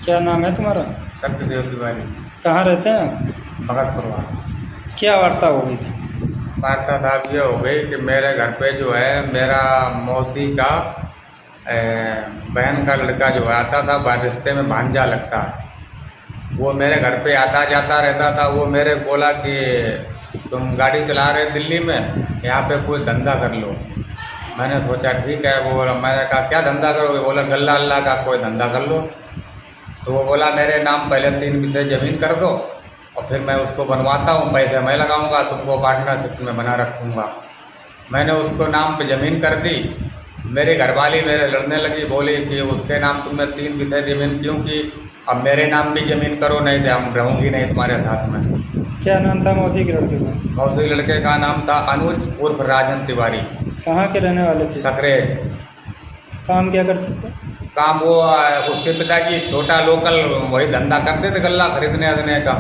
क्या नाम है तुम्हारा? सत्यदेव तिवारी। कहाँ रहते हैं आप? भगतपुरवा। क्या वार्ता हो गई थी? वार्तालाप ये हो गई कि मेरे घर पे जो है मेरा मौसी का बहन का लड़का जो आता था वह रिश्ते में भांजा लगता है। वो मेरे घर पे आता जाता रहता था। वो मेरे बोला कि तुम गाड़ी चला रहे दिल्ली में, यहाँ पे कोई धंधा कर लो। मैंने सोचा ठीक है। वो बोला, मैंने कहा क्या धंधा करोगे? बोला गल्ला अल्लाह का कोई धंधा कर लो। तो वो बोला मेरे नाम पहले 3 बिस्से ज़मीन कर दो और फिर मैं उसको बनवाता हूँ, पैसे मैं लगाऊंगा, तुमको पार्टनरशिप में बना रखूँगा। मैंने उसको नाम पे ज़मीन कर दी। मेरे घरवाली मेरे लड़ने लगी, बोली कि उसके नाम तुमने 3 बिस्से ज़मीन क्यों की? अब मेरे नाम भी ज़मीन करो, नहीं तो हम रहूँगी नहीं तुम्हारे साथ में। क्या नाम था मौसी के लड़के का? मौसी लड़के का नाम था अनुज उर्फ राजन तिवारी। कहाँ के रहने वाले थे? सकरे। काम क्या करते थे? काम वो उसके पिताजी छोटा लोकल वही धंधा करते थे, गल्ला खरीदने अदने का।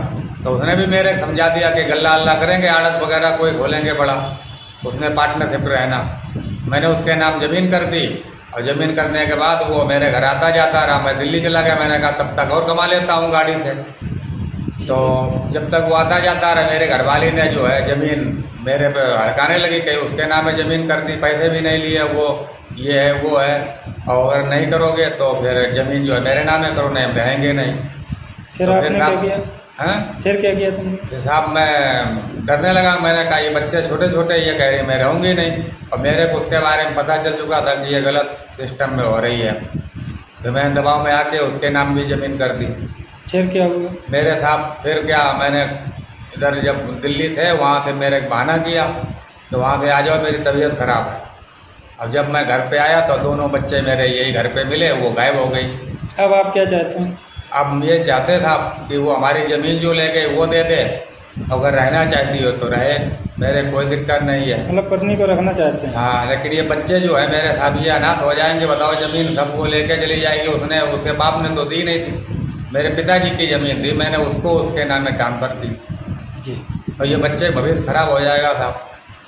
तो उसने भी मेरे समझा दिया कि गल्ला अल्लाह करेंगे, आड़त वगैरह कोई खोलेंगे बड़ा, उसने पार्टनरशिप रहना। मैंने उसके नाम ज़मीन कर दी और ज़मीन करने के बाद वो मेरे घर आता जाता रहा। मैं दिल्ली चला गया। मैंने कहा तब तक और कमा लेता हूँ गाड़ी से। तो जब तक वो आता जाता रहा, मेरे घरवाली ने जो है ज़मीन मेरे पे हड़काने लगी कि उसके नाम में ज़मीन कर दी, पैसे भी नहीं लिए, वो ये है वो है, और अगर नहीं करोगे तो फिर ज़मीन जो है मेरे नाम में करो, नहीं हम रहेंगे नहीं। फिर तो आपने क्या किया? हाँ, फिर क्या किया तुमने? फिर साहब मैं डरने लगा। मैंने कहा ये बच्चे छोटे छोटे, ये कह रही मैं रहूँगी नहीं। और मेरे को उसके बारे में पता चल चुका था कि ये गलत सिस्टम में हो रही है। तो मैं दबाव में आके उसके नाम भी ज़मीन कर दी। फिर क्या हुआ? मेरे साथ फिर क्या, मैंने इधर जब दिल्ली थे वहाँ से मेरे एक बहाना किया तो वहाँ से आ जाओ, मेरी तबीयत ख़राब है। अब जब मैं घर पे आया तो दोनों बच्चे मेरे यही घर पे मिले, वो गायब हो गई। अब आप क्या चाहते हैं? अब ये चाहते था कि वो हमारी ज़मीन जो ले गए वो दे दे, अगर रहना चाहती हो तो रहे, मेरे कोई दिक्कत नहीं है। मतलब पत्नी को रखना चाहते हैं? हाँ, लेकिन ये बच्चे जो है मेरे साथ ये अनाथ हो जाएंगे। बताओ, ज़मीन सबको लेके चली जाएगी। उसने उसके बाप ने तो दी नहीं थी, मेरे पिताजी की ज़मीन थी, मैंने उसको उसके नाम में काम कर दी। जी। और ये बच्चे भविष्य खराब हो जाएगा था।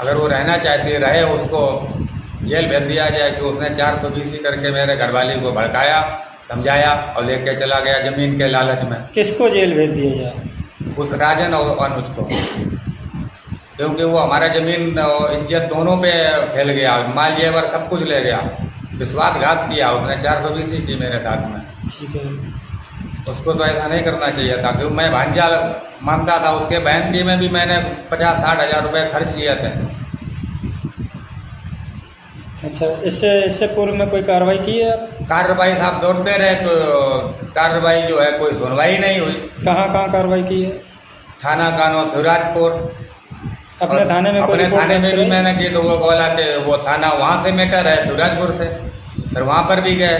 अगर वो रहना चाहती रहे, उसको जेल भेज दिया जाए कि उसने 420 करके मेरे घरवाली को भड़काया, समझाया और लेके चला गया ज़मीन के लालच में। किसको जेल भेज दिया जाए? उस राजन और अनुज को, क्योंकि वो हमारा ज़मीन और इज्जत दोनों पे फैल गया, माल जेवर सब कुछ ले गया, विश्वासघात किया उसने, 420 की मेरे साथ में। ठीक है। उसको तो ऐसा नहीं करना चाहिए था, क्योंकि मैं भांजा मानता था। उसके बहन की में भी मैंने 50-60 हज़ार रुपये खर्च किए थे। अच्छा, इससे पूर्व में कोई कार्रवाई की है आप? कार्रवाई साहब दौड़ते रहे तो कार्रवाई जो है कोई सुनवाई नहीं हुई। कहाँ कार्रवाई की है? थाना कानून शिवराजपुर। अपने थाने में? अपने थाने में भी मैंने की तो वो बोला कि वो थाना वहाँ से मैटर है शिवराजपुर से। फिर वहाँ पर भी गए,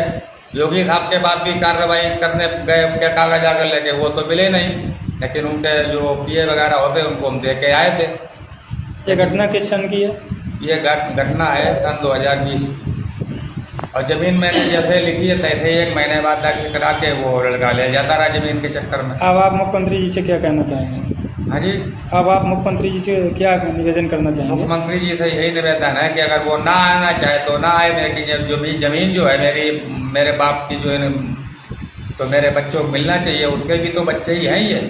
योगी साहब के बाद भी कार्रवाई करने गए, क्या कागज आकर लेके, वो तो मिले नहीं। लेकिन उनके जो पीए वगैरह होते उनको हम दे के आए थे। ये घटना किस सन की है? ये घटना है सन 2020। और ज़मीन मैंने जैसे लिखी है तैसे 1 महीने बाद दाखिल करा के वो लड़का ले जाता रहा ज़मीन के चक्कर में। अब आप मुख्यमंत्री जी से क्या कहना चाहेंगे? हाँ जी, अब आप मुख्यमंत्री जी से क्या निवेदन करना चाहेंगे? मुख्यमंत्री जी से यही निवेदन है कि अगर वो ना आना चाहे तो ना आए, लेकिन जो भी ज़मीन जो है मेरे बाप की जो है तो मेरे बच्चों को मिलना चाहिए। उसके भी तो बच्चे ही हैं ये।